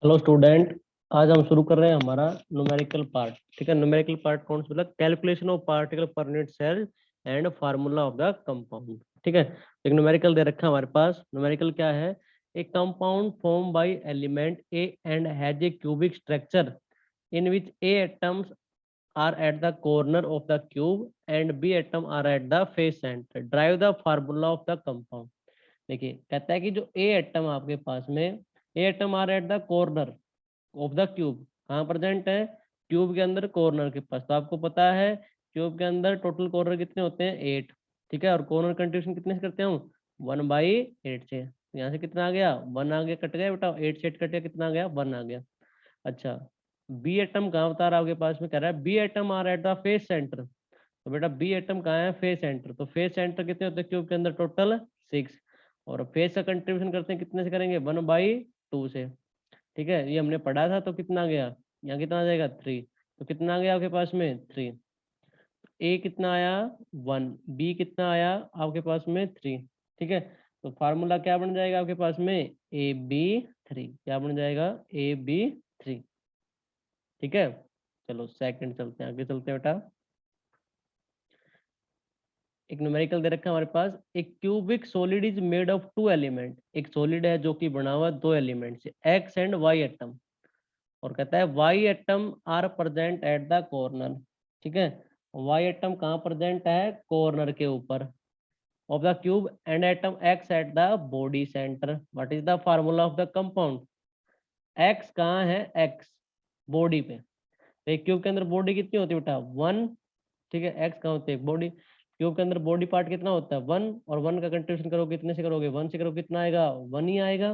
Hello student. आज हम शुरू कर रहे हैं हमारा न्यूमेरिकल पार्ट। ठीक है, न्यूमेरिकल पार्ट कौन सा? मतलब calculation of particle per unit cell and formula of the compound. ठीक है, एक न्यूमेरिकल दे रखा है हमारे पास। न्यूमेरिकल क्या है? A compound form by element a and has a cubic structure in which a atoms are at the corner of the cube and b atom are at the face center. Drive the formula of the compound. देखिए, कहता है कि जो ए atom आपके पास में, a atom are at the corner of the cube, कहाँ present है? क्यूब के अंदर कॉर्नर के पास। तो आपको पता है क्यूब के अंदर टोटल कॉर्नर कितने होते हैं? 8। ठीक है, और कॉर्नर कंट्रीब्यूशन कितने से करते हैं? 1/8 से। तो यहाँ से कितना आ गया? 1 आ गया, कट गया बेटा, 8 से 8 कट गया, कितना आ गया? 1 आ गया। अच्छा, बी एटम कहाँ बता रहा है आपके पास में? कह रहा है b atom are at the face center. तो बेटा बी एटम कहाँ है? Face center. तो फेस सेंटर कितने होते हैं क्यूब के अंदर? टोटल 6। और फेस का कंट्रीब्यूशन करते हैं कितने से करेंगे? 1/2 से। ठीक है, ये हमने पढ़ा था। तो कितना आ गया? यहाँ कितना आ जाएगा? 3। तो कितना आ गया आपके पास में? 3। ए कितना आया? 1। बी कितना आया आपके पास में? 3। ठीक है, तो फार्मूला क्या बन जाएगा आपके पास में? AB3। क्या बन जाएगा? AB3। ठीक है, चलो सेकंड चलते हैं, आगे चलते हैं बेटा। एक न्यूमेरिकल दे रखा है हमारे पास। एक cubic solid is made of 2 element. एक सॉलिड है जो कि बना हुआ 2 एलिमेंट से, एक्स एंड वाई एटम। और कहता है Y atom are present at the corner. ठीक है, वाई एटम कहाँ प्रेजेंट है? कॉर्नर के ऊपर of the cube and atom X at the body centre. What is the formula of the compound? X कहाँ है? एक्स बॉडी पे। तो एक क्यूब के अंदर बॉडी कितनी होती है बेटा? 1। ठीक है, एक्स कहाँ होती है? बॉडी। क्यूब के अंदर बॉडी पार्ट कितना होता है? 1। और 1 का कंट्रीब्यूशन करोगे कितने से करोगे? 1 से करोगे, कितना आएगा? 1 ही आएगा।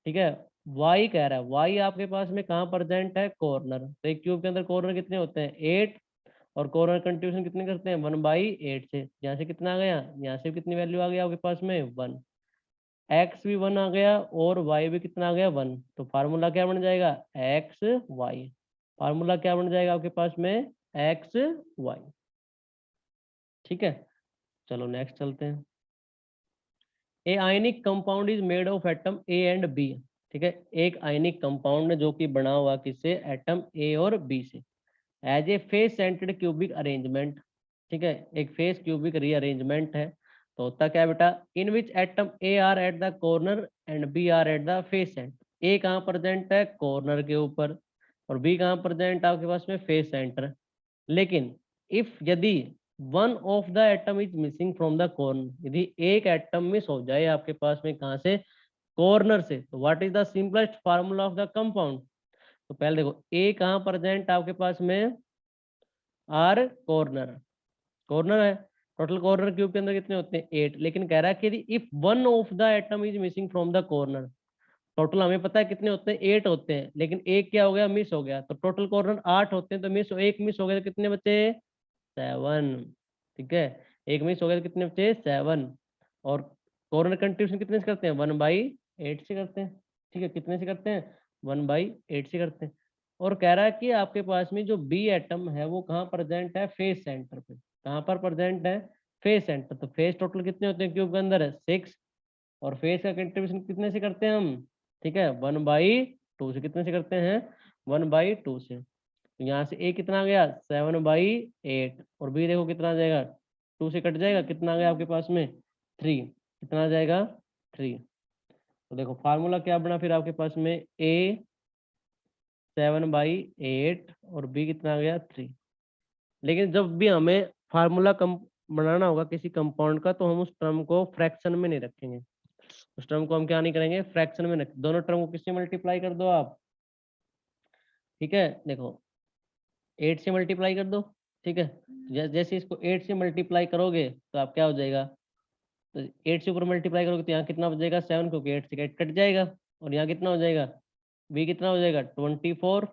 ठीक है, वाई कह रहा है, वाई आपके पास में कहाँ प्रेजेंट है? कॉर्नर। तो एक क्यूब के अंदर कॉर्नर कितने होते हैं? 8। और कॉर्नर कंट्रीब्यूशन कितने करते हैं? 1/8 से। यहाँ से कितना आ गया? यहाँ से कितनी वैल्यू आ गया आपके पास में? 1। एक्स भी 1 आ गया और वाई भी कितना आ गया? 1। तो फार्मूला क्या बन जाएगा? X Y. फार्मूला क्या बन जाएगा आपके पास में? X Y. ठीक है, चलो नेक्स्ट चलते हैं। A ionic compound is made of atom a and b. ठीक है, एक आयनिक कंपाउंड जो कि बना हुआ किससे? एटम ए और बी से। As a face centred cubic arrangement. ठीक है, एक फेस क्यूबिक रीअरेंजमेंट है। तो होता क्या है बेटा? In which atom a are at the corner and b are at the face centre. A कहाँ प्रेजेंट है? कॉर्नर के ऊपर। और बी कहाँ प्रेजेंट आपके पास में? Face centre. लेकिन इफ यदि one of the atom is missing from the corner, यदि एक एटम मिस हो जाए आपके पास में, कहाँ से? कॉर्नर से, तो what is the simplest formula of the compound? तो पहले देखो, ए कहाँ प्रेजेंट आपके पास में? Are corner. कॉर्नर है। टोटल कॉर्नर क्यूब के अंदर कितने होते हैं? 8। लेकिन कह रहा है कि if one of the atom is missing from the corner. Total हमें पता है कितने होते हैं? 8 होते हैं, लेकिन एक क्या हो गया? मिस हो गया। तो टोटल कॉर्नर 8 होते हैं, तो एक मिस हो गया तो कितने बचे? 7। ठीक है, एक मिस हो गया तो कितने बचे? 7। और कॉर्नर कंट्रीब्यूशन कितने से करते हैं? 1/8 से करते हैं। ठीक है, कितने से करते हैं? 1/8 से करते हैं। और कह रहा है कि आपके पास में जो बी एटम है वो कहाँ प्रेजेंट है? फेस सेंटर पे। कहाँ पर प्रेजेंट है? Face center. तो फेस टोटल कितने होते हैं क्यूब के अंदर? 6। और फेस का कंट्रीब्यूशन कितने से करते हैं हम? ठीक है, 1/2 से। कितने से करते हैं? 1/2 से। तो यहाँ से ए कितना आ गया? 7/8। और बी देखो कितना आ जाएगा? 2 से कट जाएगा, कितना आ गया आपके पास में? 3। कितना आ जाएगा? 3। तो देखो फार्मूला क्या बना फिर आपके पास में? ए 7/8 और बी कितना आ गया? 3। लेकिन जब भी हमें फार्मूला कम बनाना होगा किसी कंपाउंड का, तो हम उस टर्म को फ्रैक्शन में नहीं रखेंगे। उस टर्म को हम क्या नहीं करेंगे? फ्रैक्शन में रखें। दोनों टर्म को किससे मल्टीप्लाई कर दो आप? ठीक है, देखो 8 से मल्टीप्लाई कर दो। ठीक है, जैसे इसको 8 से मल्टीप्लाई करोगे तो आप क्या हो जाएगा? तो 8 से ऊपर मल्टीप्लाई करोगे तो यहाँ कितना बचेगा? 7, क्योंकि 8 से 8 कट जाएगा। और यहाँ कितना हो जाएगा? बी कितना हो जाएगा? 24।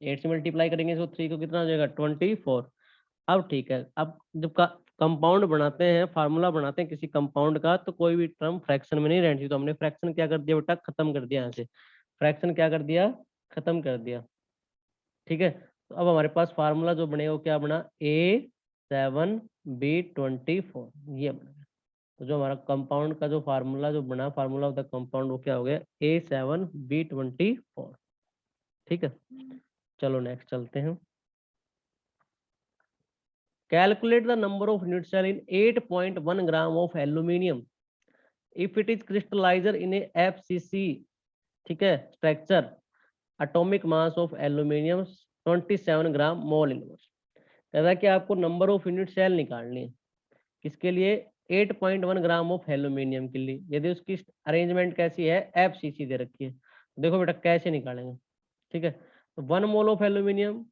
8 से मल्टीप्लाई करेंगे तो 3 को कितना हो जाएगा? 24। अब ठीक है, अब जब कंपाउंड बनाते हैं, फार्मूला बनाते हैं किसी कंपाउंड का, तो कोई भी टर्म फ्रैक्शन में नहीं रहनी चाहिए। तो हमने फ्रैक्शन क्या कर दिया बेटा? खत्म कर दिया। यहाँ से फ्रैक्शन क्या कर दिया? खत्म कर दिया। ठीक है, तो अब हमारे पास फार्मूला जो बनेगा वो क्या बना? A7B24, ये बना। तो जो हमारा कंपाउंड का जो फार्मूला जो बना, फार्मूला ऑफ द कंपाउंड, वो क्या हो गया? A7B24। ठीक है, चलो नेक्स्ट चलते हैं। Calculate the number of unit cell in 8.1 gram of aluminium if it is crystalliser in a FCC, ठीक है, structure, atomic mass of aluminium 27 gram mole inverse. कहता है कि आपको नंबर ऑफ यूनिट सेल निकालनी है, किसके लिए? 8.1 ग्राम ऑफ एल्यूमिनियम के लिए, यदि उसकी अरेंजमेंट कैसी है, एफसीसी दे रखी है। देखो बेटा कैसे निकालेंगे, ठीक है। तो 1 मोल ऑफ एल्यूमिनियम,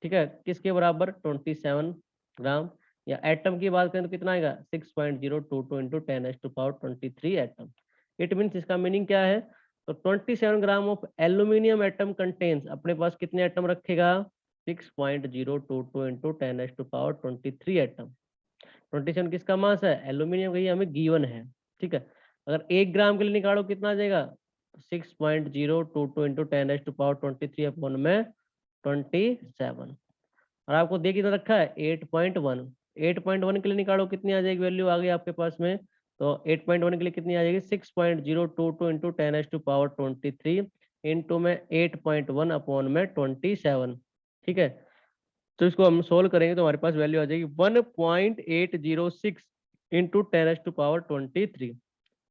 ठीक है, किसके बराबर? 27 ग्राम। या एटम की बात करें तो कितना आएगा? 6.022 इंटू 10⁻23 एटम। इट मीन्स इसका मीनिंग क्या है? तो 27 ग्राम ऑफ एल्यूमिनियम एटम कंटेन्स, अपने पास कितने एटम रखेगा? 6.022 इंटू 10⁻23 एटम। 27 किसका मास है? एल्यूमिनियम का, ये हमें गिवन है, ठीक है। अगर 1 ग्राम के लिए निकालो कितना आ जाएगा? 6.022 इंटू 10⁻23 अपॉन में 27। और आपको दे कितना रखा है? 8.1। 8.1 के लिए निकालो कितनी आ जाएगी वैल्यू? आ गई आपके पास में। तो 8.1 के लिए कितनी आ जाएगी? 6.022 इंटू 10⁻23 इंटू में 8.1 अपॉन में 27, ठीक है। तो इसको हम सोल्व करेंगे तो हमारे पास वैल्यू आ जाएगी 1.806 इंटू 10⁻23।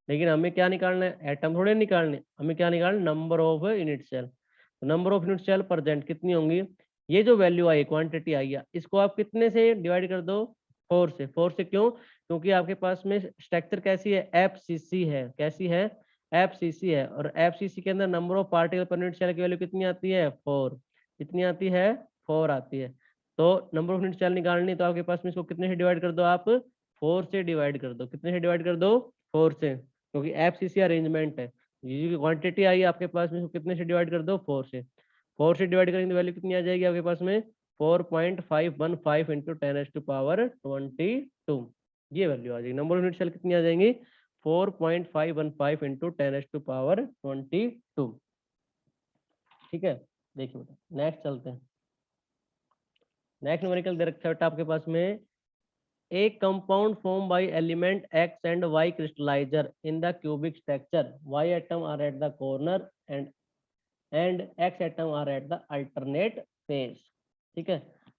लेकिन हमें क्या निकालना है? एटम थोड़े निकालने, हमें क्या निकालना? Number of unit cell. Number of unit cell present कितनी होंगी? ये जो वैल्यू आई, क्वांटिटी आई है, इसको आप कितने से डिवाइड कर दो? 4 से। 4 से क्यों? क्योंकि आपके पास में स्ट्रक्चर कैसी है? एफसीसी है। कैसी है? एफसीसी है। और एफसीसी के अंदर number of particle per unit cell की वैल्यू कितनी आती है? 4। कितनी आती है? 4 आती है। तो नंबर ऑफ यूनिट सेल निकालनी, तो आपके पास में इसको कितने से डिवाइड कर दो आप? 4 से डिवाइड कर दो। कितने से डिवाइड कर दो? 4 से, क्योंकि एफसीसी अरेंजमेंट है। ये जो क्वांटिटी आई आपके पास में, इसको कितने से डिवाइड कर दो? 4 से। 4 से डिवाइड करेंगे तो वैल्यू कितनी आ जाएगी आपके पास में? 4.515 इंटू 10⁻22। ये वैल्यू आ जाएगी। नंबर ऑफ यूनिट सेल कितनी आ जाएंगी? 4.515 इंटू 10⁻22। ठीक है, देखिए बेटा नेक्स्ट चलते हैं। नेक्स्ट न्यूमेरिकल दे रखा है बेटा आपके पास में, a compound formed by element X and Y crystallizer in the cubic structure. Y atom are at the corner and X atom are at the alternate phase. ठीक है,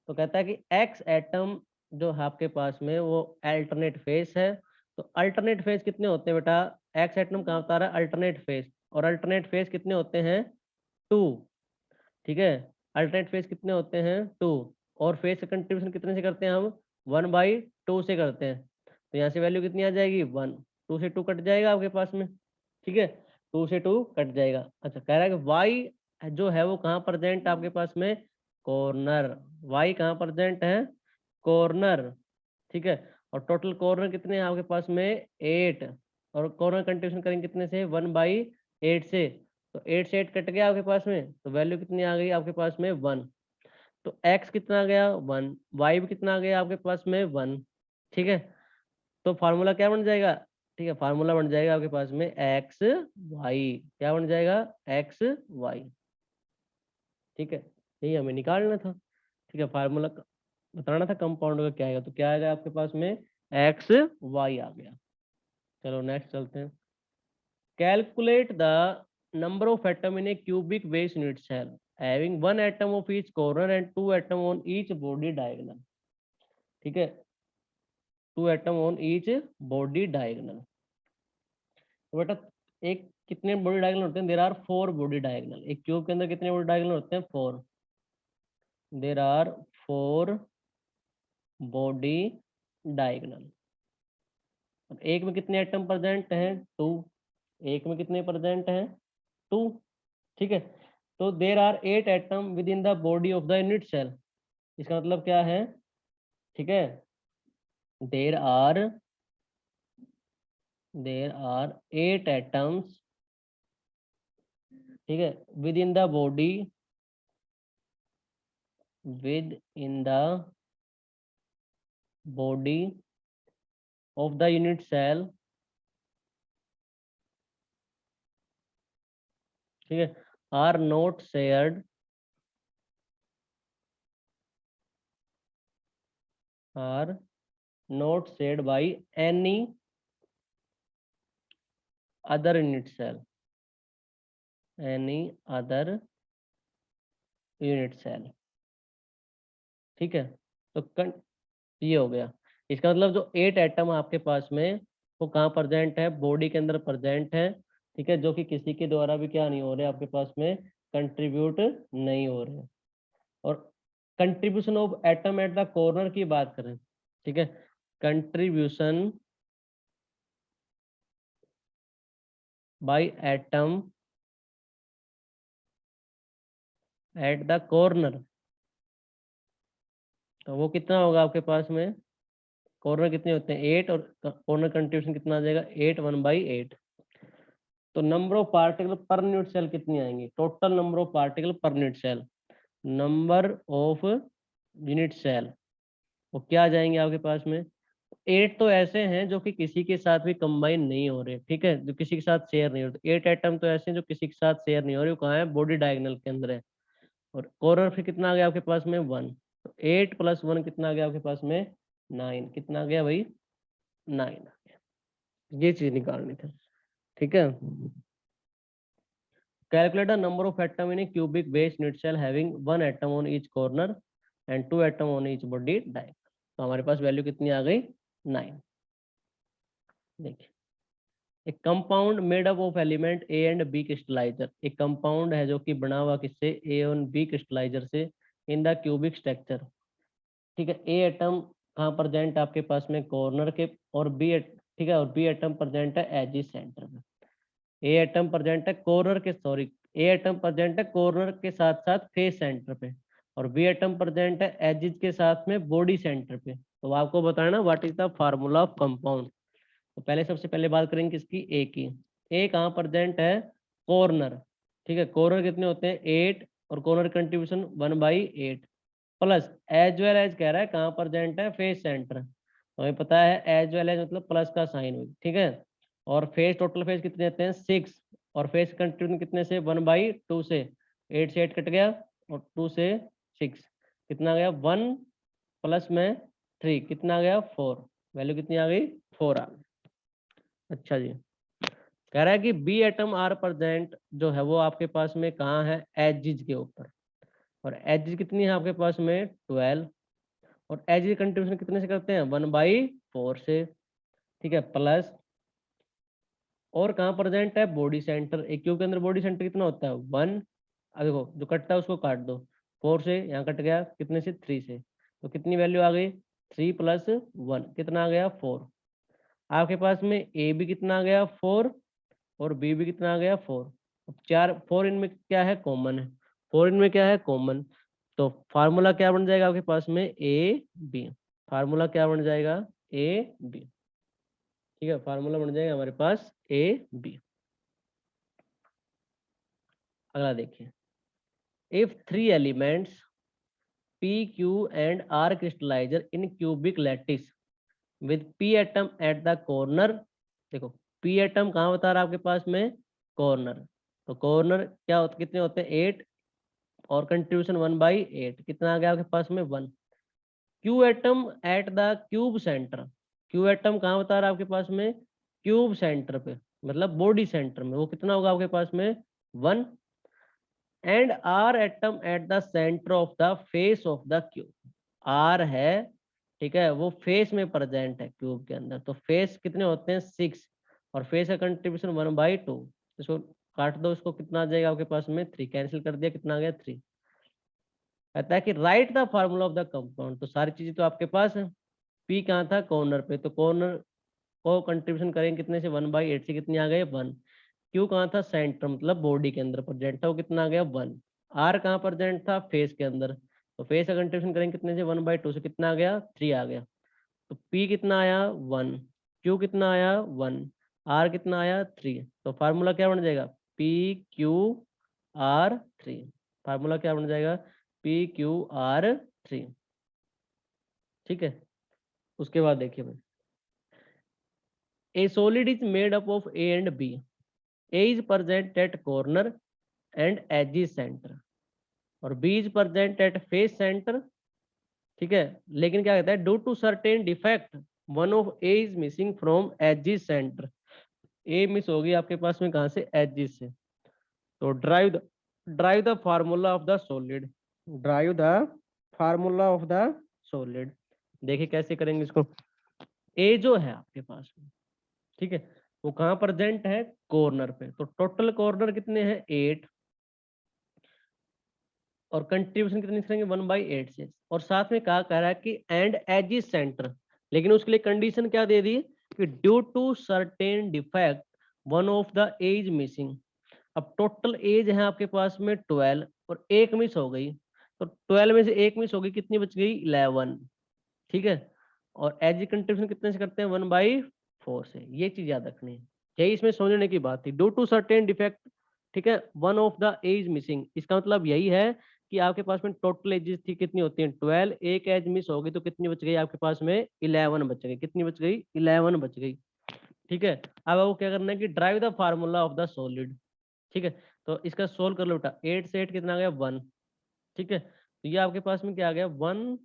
तो कहता है कि X एटम जो है आपके पास में वो अल्टरनेट फेज है। तो अल्टरनेट फेज कितने होते हैं बेटा? X एटम कहाँ बता रहा है? Alternate phase. और अल्टरनेट फेज कितने होते हैं? 2। ठीक है, अल्टरनेट फेज कितने होते हैं? 2। और फेज का कंट्रीब्यूशन कितने से करते हैं हम? 1/2 से करते हैं। तो यहाँ से वैल्यू कितनी आ जाएगी? 1। 2 से 2 कट जाएगा आपके पास में, ठीक है, 2 से 2 कट जाएगा। अच्छा, कह रहा है कि वाई जो है वो कहाँ प्रेजेंट आपके पास में? कॉर्नर। वाई कहाँ प्रेजेंट है? कॉर्नर, ठीक है। और टोटल कॉर्नर कितने हैं आपके पास में? 8। और कॉर्नर कंट्रीब्यूशन करेंगे कितने से? 1/8 से। तो 8 से 8 कट गया आपके पास में, तो वैल्यू कितनी आ गई आपके पास में? 1। तो x कितना आ गया? 1। y भी कितना आ गया आपके पास में? 1। ठीक है, तो फार्मूला क्या बन जाएगा? ठीक है, फार्मूला बन जाएगा आपके पास में एक्स वाई। क्या बन जाएगा? X Y. ठीक है, यही हमें निकालना था। ठीक है, फार्मूला बताना था कंपाउंड का क्या आएगा, तो क्या आएगा आपके पास में? एक्स वाई आ गया। चलो नेक्स्ट चलते हैं। Calculate the number of atom in a cubic base unit cell having 1 atom of each corner and 2 atom on each body diagonal। ठीक है, 2 atom on each body diagonal। तो बेटा एक कितने बॉडी डायगोनल होते हैं? There are 4 body diagonal. एक cube के अंदर कितने बॉडी डायगोनल होते हैं? 4। There are 4 body diagonal. एक में कितने एटम प्रेजेंट हैं? 2। एक में कितने प्रेजेंट हैं? 2। ठीक है, तो there are 8 atom within the body of the unit cell. इसका मतलब क्या है? ठीक है, देर आर 8 एटम्स, ठीक है, within the body, within the body of the unit cell. ठीक है, are not shared, are not shared by any other unit cell, any other unit cell. ठीक है, तो ये हो गया। इसका मतलब जो 8 एटम आपके पास में वो कहाँ प्रेजेंट है, बॉडी के अंदर प्रेजेंट है। ठीक है, जो कि किसी के द्वारा भी क्या नहीं हो रहे आपके पास में, कंट्रीब्यूट नहीं हो रहे। और contribution of atom at the corner की बात करें, ठीक है, contribution by atom at the corner, तो वो कितना होगा आपके पास में, कॉर्नर कितने होते हैं 8, और कॉर्नर कंट्रीब्यूशन कितना आ जाएगा 8, 1/8। तो number of particle per unit cell कितनी आएंगी, total number of particle per unit cell, number of unit cell, वो क्या आ जाएंगे आपके पास में। 8 तो ऐसे हैं जो कि किसी के साथ भी कंबाइन नहीं हो रहे, ठीक है, जो किसी के साथ शेयर नहीं हो रहे। 8 एटम तो ऐसे हैं जो किसी के साथ शेयर नहीं हो रहे, वो कहाँ है, बॉडी डायगोनल के अंदर है। और कॉर्नर फिर कितना आ गया आपके पास में 1, तो 8 + 1 कितना आ गया आपके पास में 9, कितना आ गया भाई 9 आ गया। ये चीज निकालनी थी, ठीक है। Calculate the number of atom in a cubic base unit cell having 1 atom on each corner and 2 atom on each body diagonal. तो हमारे पास वैल्यू कितनी आ गई 9। देखिए, एक compound made up of element a and b crystalliser, एक compound है जो कि बना हुआ किससे, ए और बी क्रिस्टलाइजर से, इन द क्यूबिक स्ट्रक्चर। ठीक है, ए एटम कहाँ प्रेजेंट आपके पास में कॉर्नर के, और बी, ठीक है, और बी एटम प्रेजेंट है एजी सेंटर में। ए एटम प्रेजेंट है कॉर्नर के, सॉरी, ए एटम प्रेजेंट है कॉर्नर के साथ साथ फेस सेंटर पे, और बी एटम प्रेजेंट है एजिज के साथ में बॉडी सेंटर पे। तो आपको बताना what is the formula of compound. तो पहले सबसे पहले बात करेंगे किसकी, ए की। ए कहाँ प्रेजेंट है, कॉर्नर। ठीक है, कॉर्नर कितने होते हैं 8, और corner contribution 1/8, plus as well as कह रहा है कहाँ प्रेजेंट है, फेस सेंटर। तो हमें पता है एज वेल एज मतलब प्लस का साइन हुई, ठीक है। और फेस, टोटल फेस कितने होते हैं 6, और फेस कंट्रीब्यूशन कितने से 1/2 से, 8 से 8 कट गया, और 2 से 6 कितना गया 1 प्लस में 3 कितना आ गया 4, वैल्यू कितनी आ गई 4 आ गई। अच्छा जी, कह रहा है कि बी एटम आर प्रेजेंट जो है वो आपके पास में कहाँ है, एजिज के ऊपर, और एजिज कितनी है आपके पास में 12, और एजिज कंट्रीब्यूशन कितने से करते हैं 1/4 से, ठीक है, प्लस, और कहाँ प्रेजेंट है बॉडी सेंटर, एक क्यूब के अंदर बॉडी सेंटर कितना होता है 1। अब देखो जो कटता है उसको काट दो, 4 से यहाँ कट गया कितने से 3 से, तो कितनी वैल्यू आ गई 3 + 1 कितना आ गया 4। आपके पास में ए भी कितना आ गया 4, और बी भी कितना आ गया 4। अब 4 इनमें क्या है कॉमन है, 4 इनमें क्या है कॉमन, तो फार्मूला क्या बन जाएगा आपके पास में ए बी, फार्मूला क्या बन जाएगा ए बी। ठीक है, फार्मूला बन जाएगा हमारे पास ए बी। अगला देखिए, if 3 elements p q and r crystallizer in cubic lattice with p atom at the corner। देखो p एटम कहाँ बता रहा है आपके पास में कॉर्नर, तो कॉर्नर क्या होते, कितने होते हैं 8, और कंट्रीब्यूशन 1/8 कितना आ गया आपके पास में 1। q atom at the cube centre, q atom कहाँ बता रहा है आपके पास में क्यूब सेंटर पे, मतलब बॉडी सेंटर में, वो कितना होगा आपके पास में 1। And are atom at the centre of the face of the cube, are है, ठीक है, वो फेस में प्रेजेंट है क्यूब के अंदर, तो फेस कितने होते हैं 6, और फेस का कंट्रीब्यूशन 1/2, इसको काट दो, इसको कितना आ जाएगा आपके पास में 3, कैंसिल कर दिया कितना आ गया 3। कहता है कि right the formula of the compound, तो सारी चीजें तो आपके पास है, पी कहाँ था कॉर्नर पे, तो कॉर्नर को कंट्रीब्यूशन करेंगे कितने से 1/8 से, कितनी आ गए 1। क्यू कहाँ था सेंटर मतलब बॉडी के अंदर प्रेजेंट था, वो कितना आ गया 1। आर कहाँ प्रेजेंट था फेस के अंदर, तो फेस का कंट्रीब्यूशन करेंगे कितने से 1/2 से, कितना आ गया 3 आ गया। तो पी कितना आया 1, क्यू कितना आया 1, आर कितना आया 3, तो फार्मूला क्या बन जाएगा PQR3, फार्मूला क्या बन जाएगा PQR3। ठीक है, उसके बाद देखिए भाई, a solid is made up of a and b, a is present at corner and edge centre, और b is present at face centre. ठीक है, लेकिन क्या कहता है due to certain defect one of a is missing from edge centre, a miss होगी आपके पास में कहां से एजी से। तो drive the formula of the solid, drive the formula of the solid. देखिए कैसे करेंगे इसको। ए जो है आपके पास में, ठीक है, वो कहाँ प्रेजेंट है, कॉर्नर पे। तो टोटल कॉर्नर कितने हैं, 8, और कंट्रीब्यूशन कितनी करेंगे, 1/8 से। और साथ में कहा कह रहा है कि एंड एज इज सेंटर, लेकिन उसके लिए कंडीशन क्या दे दी कि due to certain defect one of the edge missing. अब टोटल एज है आपके पास में 12 और एक मिस हो गई, तो 12 में से एक मिस हो गई, कितनी बच गई, 11। ठीक है, और एज कंट्रीब्यूशन कितने से करते हैं, 1/4 से। ये चीज याद रखनी है, यही इसमें समझने की बात थी, ड्यू टू सर्टेन डिफेक्ट। ठीक है, one of the edge missing, इसका मतलब यही है कि आपके पास में टोटल एजेस थी, कितनी होती है, 12, एक एज मिस हो गई तो कितनी बच गई आपके पास में, 11 बच गई। कितनी बच गई, 11 बच गई। ठीक है, अब आपको क्या करना है कि drive the formula of the solid. ठीक है, तो इसका सोल्व कर लो बेटा, 8 से 8 कितना आ गया, 1। ठीक है, तो ये आपके पास में क्या आ गया, 1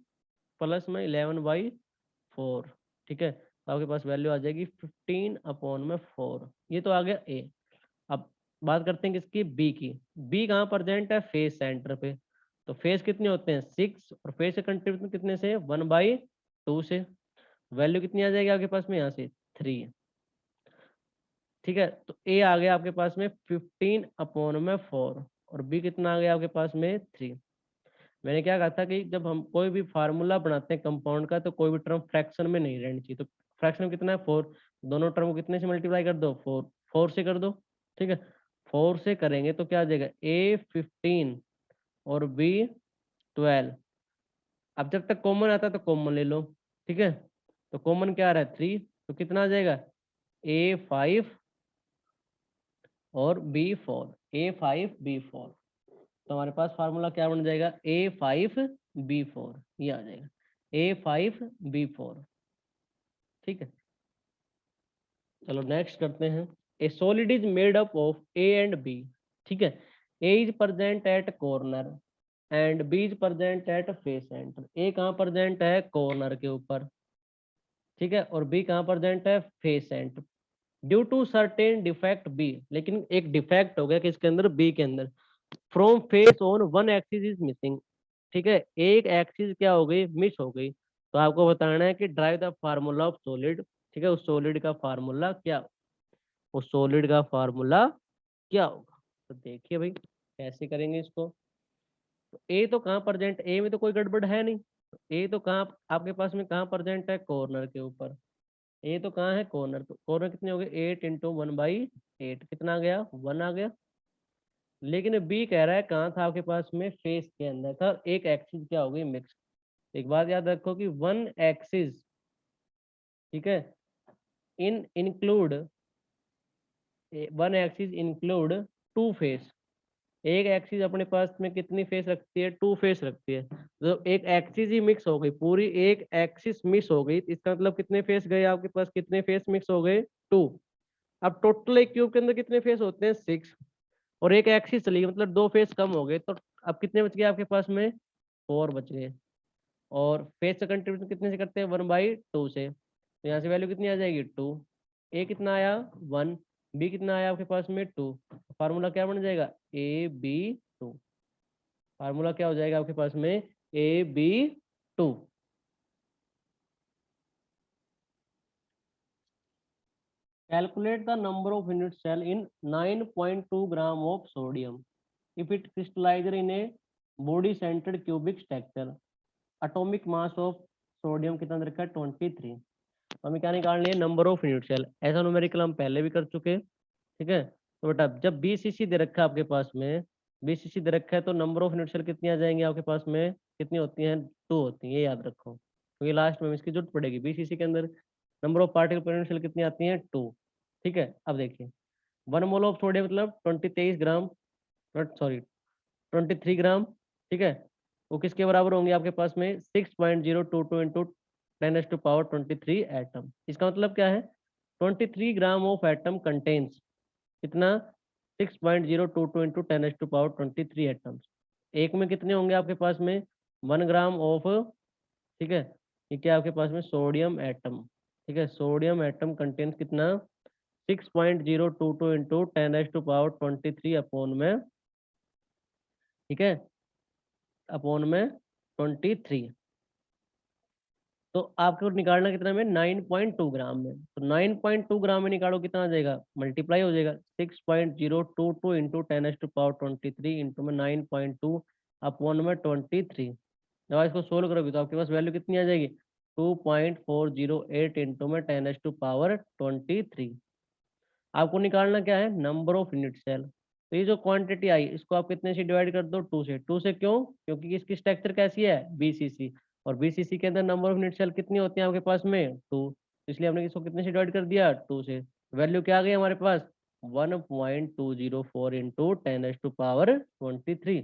प्लस में 11/4। ठीक है, तो आपके पास वैल्यू आ जाएगी 15/4। ये तो आ गया ए। अब बात करते हैं किसकी, बी की। बी कहाँ प्रेजेंट है, फेस सेंटर पे। तो फेस कितने होते हैं, 6, और फेस से कंट्रीब्यूशन कितने से, 1/2 से। वैल्यू कितनी आ जाएगी आपके पास में, यहाँ से 3। ठीक है, तो ए आ गया आपके पास में 15/4, और बी कितना आ गया आपके पास में, 3। मैंने क्या कहा था कि जब हम कोई भी फार्मूला बनाते हैं कंपाउंड का, तो कोई भी टर्म फ्रैक्शन में नहीं रहनी चाहिए। तो फ्रैक्शन कितना है, 4। दोनों टर्म को कितने से मल्टीप्लाई कर दो, 4 से कर दो। ठीक है, 4 से करेंगे तो क्या आ जाएगा, ए 15 और बी 12। अब जब तक कॉमन आता है तो कॉमन ले लो। ठीक है, तो कॉमन क्या आ रहा है, 3, तो कितना आ जाएगा, A5 और B4, A5B4। तो हमारे पास फार्मूला क्या बन जाएगा, A5B4, ये आ जाएगा A5B4। ठीक है, चलो नेक्स्ट करते हैं। A solid is made up of a and b. ठीक है, a is present at corner and b is present at face centre. A कहाँ प्रेजेंट है, कॉर्नर के ऊपर। ठीक है, और बी कहाँ प्रेजेंट है, face centre. Due to certain defect B, लेकिन एक डिफेक्ट हो गया कि इसके अंदर, बी के अंदर, from face on one axis is missing. ठीक है, एक एक्सिस क्या हो गई, मिस हो गई। तो आपको बताना है कि drive the formula of solid. ठीक है, उस सॉलिड का फार्मूला क्या, उस सॉलिड का फार्मूला क्या होगा। तो देखिए भाई कैसे करेंगे इसको। तो ए तो कहाँ प्रेजेंट, ए में तो कोई गड़बड़ है नहीं। तो ए तो कहाँ आपके पास में, कहाँ प्रेजेंट है, कॉर्नर के ऊपर। ए तो कहाँ है, कॉर्नर। तो कॉर्नर कितने हो गए, 8 × 1/8, कितना आ गया, 1 आ गया। लेकिन बी कह रहा है कहाँ था आपके पास में, फेस के अंदर था, एक एक्सिस क्या हो गई, मिक्स। एक बात याद रखो कि वन एक्सिस, ठीक है, इन include, one axis include to face. एक एक्सिस अपने पास में कितनी फेस रखती है, 2 फेस रखती है। तो एक एक्सिस ही मिक्स हो गई, पूरी एक एक्सिस मिस हो गई, इसका मतलब कितने फेस गए आपके पास, कितने फेस मिक्स हो गए, 2। अब टोटल एक क्यूब के अंदर कितने फेस होते हैं, 6, और एक एक्सिस चली गई, मतलब 2 फेस कम हो गए। तो अब कितने बच गए आपके पास में, 4 बच गए। और फेस का कंट्रीब्यूशन कितने से करते हैं, 1/2 से। तो यहाँ से वैल्यू कितनी आ जाएगी, 2। ए कितना आया, 1। बी कितना आया आपके पास में, 2। फार्मूला क्या बन जाएगा, AB2। फार्मूला क्या हो जाएगा आपके पास में, AB2। Calculate the number of unit cell in 9.2 gram of sodium if it crystallized in a body centered cubic structure। Atomic mass of sodium कितना दे रखा है, 23। तो हमें क्या निकाल लिया, नंबर ऑफ यूनिट सेल। ऐसा न्यूमेरिकल हम पहले भी कर चुके हैं। ठीक है, तो बेटा जब BCC दे रखा है आपके पास में, BCC दे रखा है, तो नंबर ऑफ यूनिट सेल कितनी आ जाएंगी आपके पास में, कितनी होती हैं, 2 होती हैं, ये याद रखो, क्योंकि लास्ट में इसकी जरूरत पड़ेगी। BCC के अंदर number of particle per unit cell कितनी आती हैं, 2। ठीक है, अब देखिए 1 मोल ऑफ सोडियम मतलब 23 ग्राम, सॉरी 23 ग्राम। ठीक है, वो किसके बराबर होंगे आपके पास में, 6.022 इंटू 10⁻23 एटम। इसका मतलब क्या है, 23 ग्राम ऑफ एटम कंटेन्स कितना, 6.022 इंटू 10⁻23 एटम्स। एक में कितने होंगे आपके पास में, 1 ग्राम ऑफ, ठीक है, ये क्या आपके पास में, सोडियम एटम। ठीक है, सोडियम एटम कंटेन्स कितना, 6.022 इंटू 10⁻23 अपॉन में। ठीक है, अपॉन में 23। तो आपको निकालना कितना में 9.2 ग्राम में, तो 9.2 ग्राम में निकालो कितना आ जाएगा, मल्टीप्लाई हो जाएगा 6.022 इंटू 10⁻23 इंटू में 9.2 अपॉन में 23। जब आप इसको सोल्व करोगे तो आपके पास वैल्यू कितनी आ जाएगी 2.408 इंटू में 10⁻23। आपको निकालना क्या है, नंबर ऑफ यूनिट सेल। तो ये जो क्वांटिटी आई इसको आप कितने से डिवाइड कर दो, 2 से क्यों, क्योंकि इसकी स्ट्रक्चर कैसी है बीसीसी, और बीसीसी के अंदर नंबर ऑफ यूनिट सेल कितनी होती है आपके पास में 2, इसलिए हमने इसको कितने से डिवाइड कर दिया 2 से। वैल्यू क्या आ गई हमारे पास 1.204 into 10⁻23,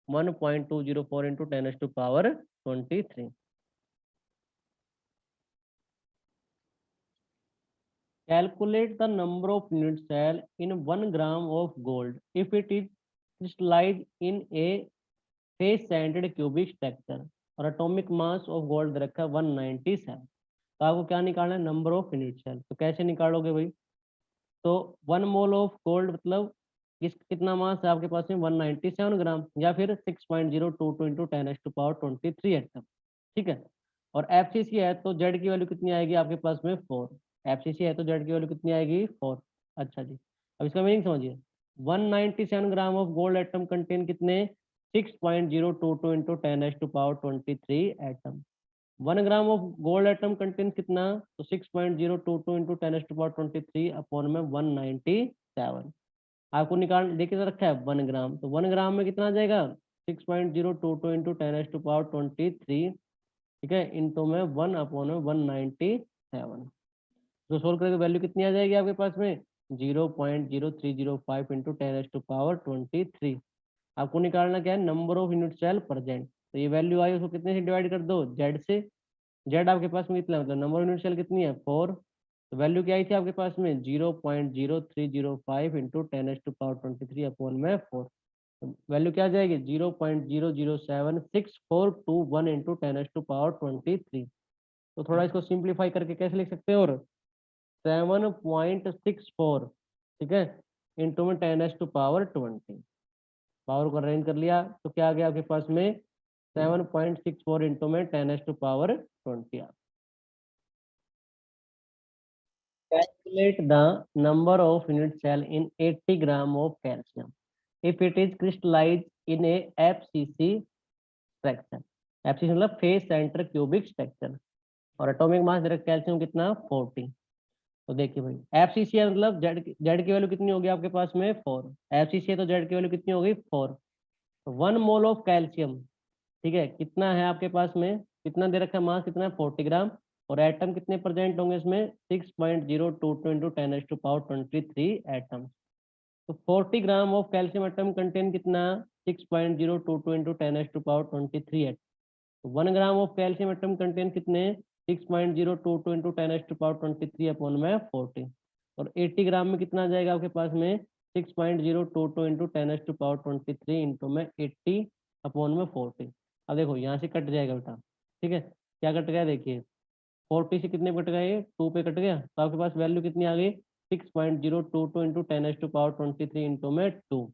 1.204 into 10⁻23। Calculate the number of unit cell in 1 gram of gold if it is crystallized in a face-centered cubic structure और atomic mass of gold दे रखा है 197। तो आपको क्या निकालना है, नंबर ऑफ यूनिट सेल। तो कैसे निकालोगे भाई, तो 1 मोल ऑफ गोल्ड मतलब कितना मास है आपके पास में 197 ग्राम, या फिर 6.022 इंटू 10⁻23 एटम। ठीक है, और एफसीसी है तो जेड की वैल्यू कितनी आएगी आपके पास में 4। एफसीसी है तो जेड की वैल्यू कितनी आएगी 4। अच्छा जी, अब इसका मीनिंग समझिए, 197 gram of gold atom contain कितने 6.022 into 10⁻23 atom. 1 gram of gold atom contain कितना, तो 6.022 इंटू 10⁻23 अपॉन में 197। आपको निकाल देखे तो रखा है 1 ग्राम, तो 1 ग्राम में कितना आ जाएगा 6.022 इंटू 10⁻23, ठीक है, इनटू में 1 अपॉन में 197। तो सोल्व करके वैल्यू कितनी आ जाएगी आपके पास में 0.0305 इंटू 10⁻23। आपको निकालना क्या है, number of unit cell present. तो ये वैल्यू आई उसको कितने से डिवाइड कर दो, जेड से। जेड आपके पास में कितना, मतलब नंबर ऑफ यूनिट सेल कितनी है 4। तो वैल्यू क्या आई थी आपके पास में 0.0305 इंटू 10⁻23 अपॉन में 4। वैल्यू क्या आ जाएगी 0.0076421 इंटू 10⁻23। तो थोड़ा इसको सिंप्लीफाई करके कैसे लिख सकते हैं, और 7.64, ठीक है, इंटू में 10⁻20। पावर को अरेंज कर लिया तो क्या आ गया आपके पास में 7.64 इंटू में 10⁻20। Calculate the number of unit cell in 80 gram of calcium if it is crystallized in a FCC structure। FCC मतलब फेस सेंटर क्यूबिक स्ट्रक्चर, और एटॉमिक मास डायरेक्ट कैल्शियम कितना 40। तो देखिए भाई एफसीसी मतलब जेड की वैल्यू कितनी होगी आपके पास में 4। एफसीसी है तो जेड की वैल्यू कितनी होगी 4। 1 मोल ऑफ कैल्शियम, ठीक है, कितना है आपके पास में, कितना दे रखा है मास कितना है 40 ग्राम, और एटम कितने प्रेजेंट होंगे इसमें 6.022 इंटू 10⁻23 एटम। तो 40 gram of calcium atom contain कितना 6.022 इंटू 10⁻23 एटम। तो 1 gram of calcium atom contain कितने 6.022 इंटू 10⁻23 अपॉन में 40। और 80 ग्राम में कितना आ जाएगा आपके पास में 6.022 इंटू 10⁻23 इंटू में 80 अपॉन में 40। अब देखो यहाँ से कट जाएगा बेटा, ठीक है, क्या कट गया देखिए 40 से कितने कट गए 2 पे कट गया, तो आपके पास वैल्यू कितनी आ गई 6.022 इंटू 10⁻23 इंटू में 2।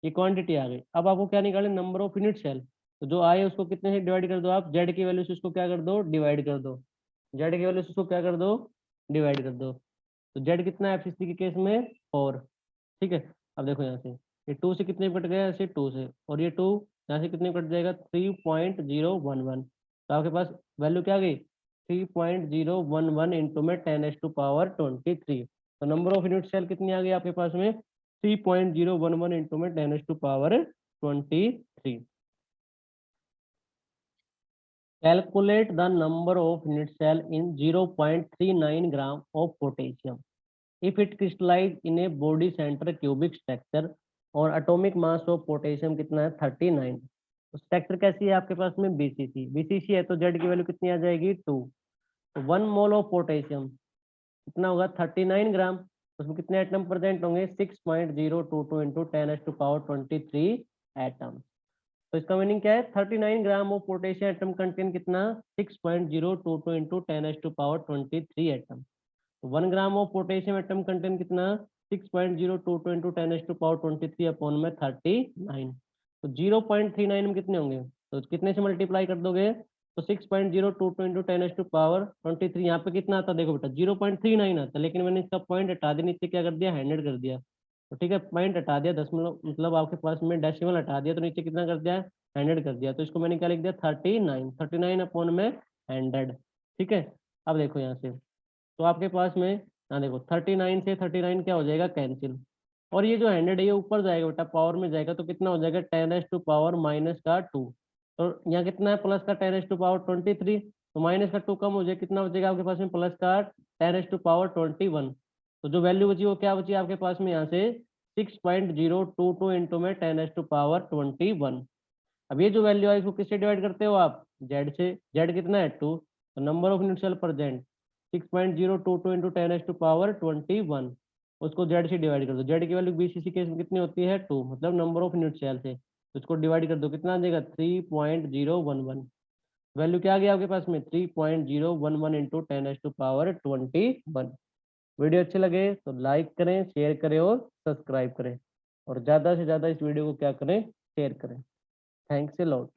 ये क्वांटिटी आ गई। अब आपको क्या निकालना, नंबर ऑफ यूनिट सेल। तो जो आए उसको कितने से डिवाइड कर दो, आप जेड की वैल्यू से उसको क्या कर दो डिवाइड कर दो, जेड की वैल्यू से उसको क्या कर दो डिवाइड कर दो। तो जेड कितना है एफसीसी के केस में 4, ठीक है। अब देखो यहाँ से ये 2 से कितने कट गया ऐसे 2 से, और ये 2 यहाँ से कितने कट जाएगा 3.011। तो आपके पास वैल्यू क्या आ गई 3.011 इंटू में 10⁻23। तो नंबर ऑफ यूनिट सेल कितनी आ गई आपके पास में 3.011 इंटू में 10⁻23। Calculate the number of unit cell in 0.39 gram of potassium if it crystallized in a body center cubic structure और atomic mass of potassium कितना है 39। तो स्ट्रक्चर कैसी है आपके पास में बीसीसी, बीसीसी है तो जेड की वैल्यू कितनी आ जाएगी 2। तो 1 मोल ऑफ पोटेशियम कितना होगा 39 ग्राम, उसमें कितने एटम प्रेजेंट होंगे 6.022 इंटू 10⁻23 एटम। तो इसका मीनिंग क्या है 39 gram of potassium atom contain कितना 6.022 into 10⁻23 atom. 1 gram of potassium atom contain कितना 6.022 इंटू 10⁻23 अपॉन में 39। तो 0.39 में कितने होंगे तो कितने से मल्टीप्लाई कर दोगे, तो 6.022 इंटू 10⁻⁻23। यहाँ पे कितना आता देखो बेटा 0.39 आता, लेकिन मैंने इसका पॉइंट हटा दिया, नीचे क्या कर दिया 100 कर दिया। तो ठीक है, पॉइंट हटा दिया, दशमलव मतलब आपके पास में डेसिमल हटा दिया, तो नीचे कितना कर दिया 100 कर दिया। तो इसको मैंने क्या लिख दिया 39 अपॉन में 100। ठीक है, अब देखो यहाँ से, तो आपके पास में यहाँ देखो 39 से 39 क्या हो जाएगा कैंसिल, और ये जो 100 है ये ऊपर जाएगा बेटा, पावर में जाएगा, तो कितना हो जाएगा 10⁻⁻2। तो यहाँ कितना है प्लस का 10⁻23, तो माइनस का 2 कम हो जाएगा, कितना बचेगा आपके पास में प्लस का 10⁻21। तो जो वैल्यू बची वो क्या बची आपके पास में यहाँ से 6.022 इंटू में 10⁻21। अब ये जो वैल्यू है इसको किससे डिवाइड करते हो आप, जेड से। जेड कितना है 2, तो नंबर ऑफ यूनिट सेल पर जेड 6.022 इंटू 10⁻21, उसको जेड से डिवाइड कर दो। जेड की वैल्यू बीसीसी केस में कितनी होती है 2, मतलब नंबर ऑफ यूनिट सेल से, तो इसको डिवाइड कर दो, कितना आ जाएगा 3.011। वैल्यू क्या आ गया आपके पास में 3.011 इंटू 10⁻21। वीडियो अच्छे लगे तो लाइक करें, शेयर करें और सब्सक्राइब करें, और ज़्यादा से ज़्यादा इस वीडियो को क्या करें शेयर करें। Thanks a lot.